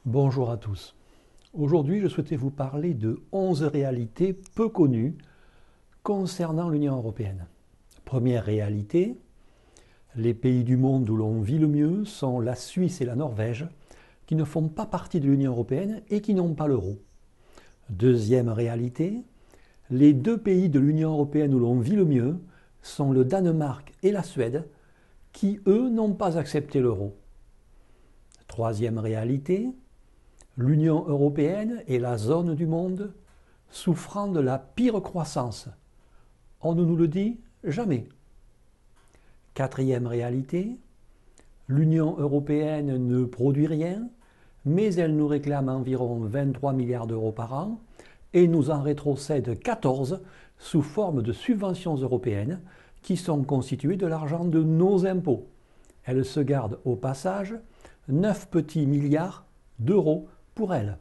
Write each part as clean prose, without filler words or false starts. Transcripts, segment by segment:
Bonjour à tous. Aujourd'hui, je souhaitais vous parler de 11 réalités peu connues concernant l'Union européenne. Première réalité, les pays du monde où l'on vit le mieux sont la Suisse et la Norvège, qui ne font pas partie de l'Union européenne et qui n'ont pas l'euro. Deuxième réalité, les deux pays de l'Union européenne où l'on vit le mieux sont le Danemark et la Suède, qui eux n'ont pas accepté l'euro. Troisième réalité, l'Union européenne est la zone du monde souffrant de la pire croissance. On ne nous le dit jamais. Quatrième réalité, l'Union européenne ne produit rien, mais elle nous réclame environ 23 milliards d'euros par an et nous en rétrocède 14 sous forme de subventions européennes qui sont constituées de l'argent de nos impôts. Elle se garde au passage 9 petits milliards d'euros pour elle.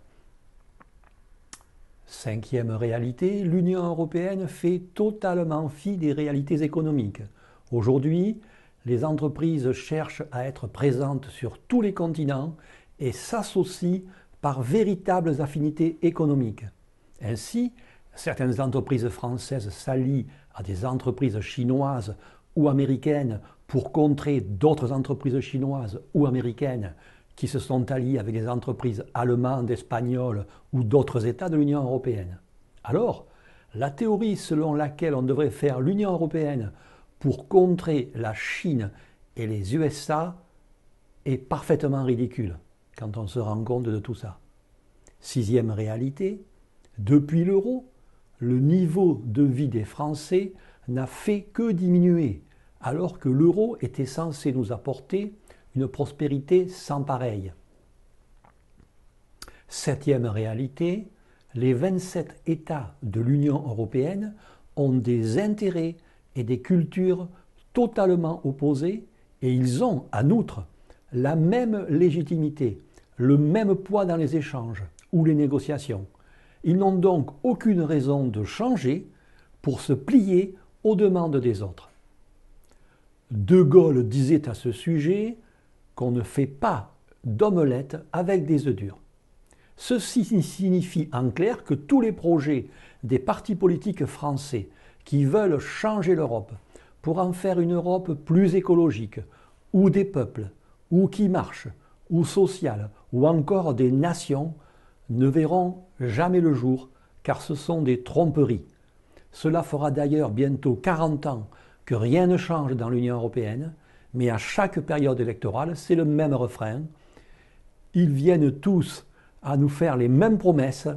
Cinquième réalité, l'Union européenne fait totalement fi des réalités économiques. Aujourd'hui, les entreprises cherchent à être présentes sur tous les continents et s'associent par véritables affinités économiques. Ainsi, certaines entreprises françaises s'allient à des entreprises chinoises ou américaines pour contrer d'autres entreprises chinoises ou américaines qui se sont alliées avec des entreprises allemandes, espagnoles ou d'autres États de l'Union européenne. Alors, la théorie selon laquelle on devrait faire l'Union européenne pour contrer la Chine et les USA est parfaitement ridicule quand on se rend compte de tout ça. Sixième réalité, depuis l'euro, le niveau de vie des Français n'a fait que diminuer, alors que l'euro était censé nous apporter une prospérité sans pareille. Septième réalité, les 27 États de l'Union européenne ont des intérêts et des cultures totalement opposés et ils ont, en outre, la même légitimité, le même poids dans les échanges ou les négociations. Ils n'ont donc aucune raison de changer pour se plier aux demandes des autres. De Gaulle disait à ce sujet qu'on ne fait pas d'omelette avec des œufs durs. Ceci signifie en clair que tous les projets des partis politiques français qui veulent changer l'Europe pour en faire une Europe plus écologique, ou des peuples, ou qui marche, ou sociale, ou encore des nations, ne verront jamais le jour, car ce sont des tromperies. Cela fera d'ailleurs bientôt 40 ans que rien ne change dans l'Union européenne, mais à chaque période électorale, c'est le même refrain. Ils viennent tous à nous faire les mêmes promesses.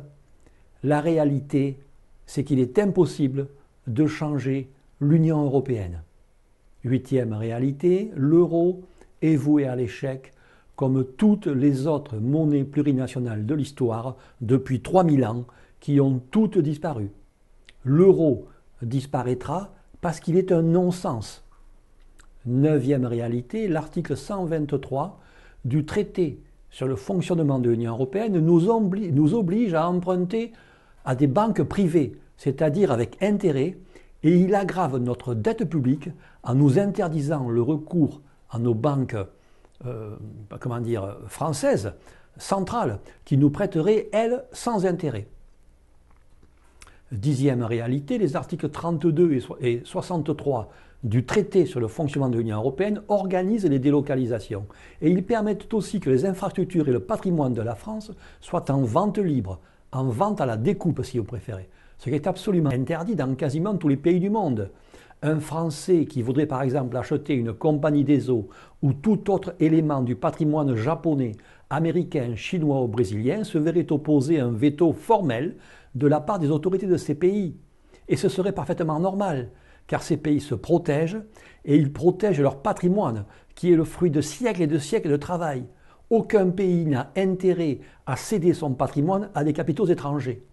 La réalité, c'est qu'il est impossible de changer l'Union européenne. Huitième réalité, l'euro est voué à l'échec comme toutes les autres monnaies plurinationales de l'histoire depuis 3000 ans qui ont toutes disparu. L'euro disparaîtra parce qu'il est un non-sens. Neuvième réalité, l'article 123 du traité sur le fonctionnement de l'Union européenne nous oblige à emprunter à des banques privées, c'est-à-dire avec intérêt, et il aggrave notre dette publique en nous interdisant le recours à nos banques françaises, centrales, qui nous prêteraient, elles, sans intérêt. Dixième réalité, les articles 32 et 63 du traité sur le fonctionnement de l'Union européenne organisent les délocalisations et ils permettent aussi que les infrastructures et le patrimoine de la France soient en vente libre, en vente à la découpe si vous préférez, ce qui est absolument interdit dans quasiment tous les pays du monde. Un Français qui voudrait par exemple acheter une compagnie des eaux ou tout autre élément du patrimoine japonais, américain, chinois ou brésilien se verrait opposer un veto formel de la part des autorités de ces pays. Et ce serait parfaitement normal, car ces pays se protègent et ils protègent leur patrimoine, qui est le fruit de siècles et de siècles de travail. Aucun pays n'a intérêt à céder son patrimoine à des capitaux étrangers.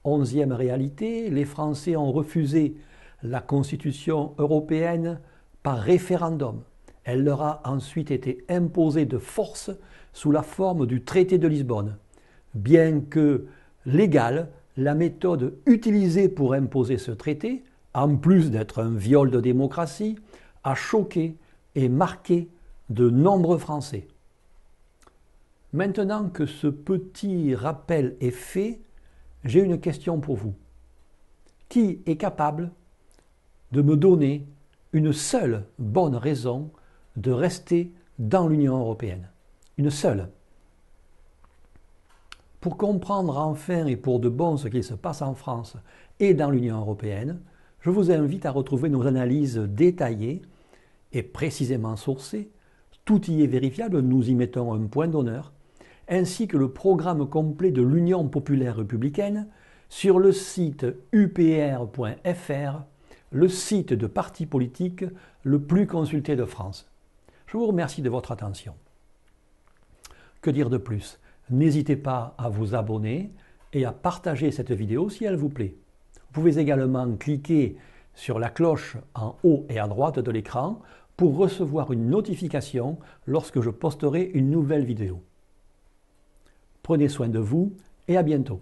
Onzième réalité, les Français ont refusé la Constitution européenne par référendum. Elle leur a ensuite été imposée de force sous la forme du traité de Lisbonne. Bien que légale, la méthode utilisée pour imposer ce traité, en plus d'être un viol de démocratie, a choqué et marqué de nombreux Français. Maintenant que ce petit rappel est fait, j'ai une question pour vous. Qui est capable de me donner une seule bonne raison de rester dans l'Union européenne? Une seule. Pour comprendre enfin et pour de bon ce qu'il se passe en France et dans l'Union européenne, je vous invite à retrouver nos analyses détaillées et précisément sourcées. Tout y est vérifiable, nous y mettons un point d'honneur, ainsi que le programme complet de l'Union populaire républicaine sur le site upr.fr, le site de parti politique le plus consulté de France. Je vous remercie de votre attention. Que dire de plus? N'hésitez pas à vous abonner et à partager cette vidéo si elle vous plaît. Vous pouvez également cliquer sur la cloche en haut et à droite de l'écran pour recevoir une notification lorsque je posterai une nouvelle vidéo. Prenez soin de vous et à bientôt.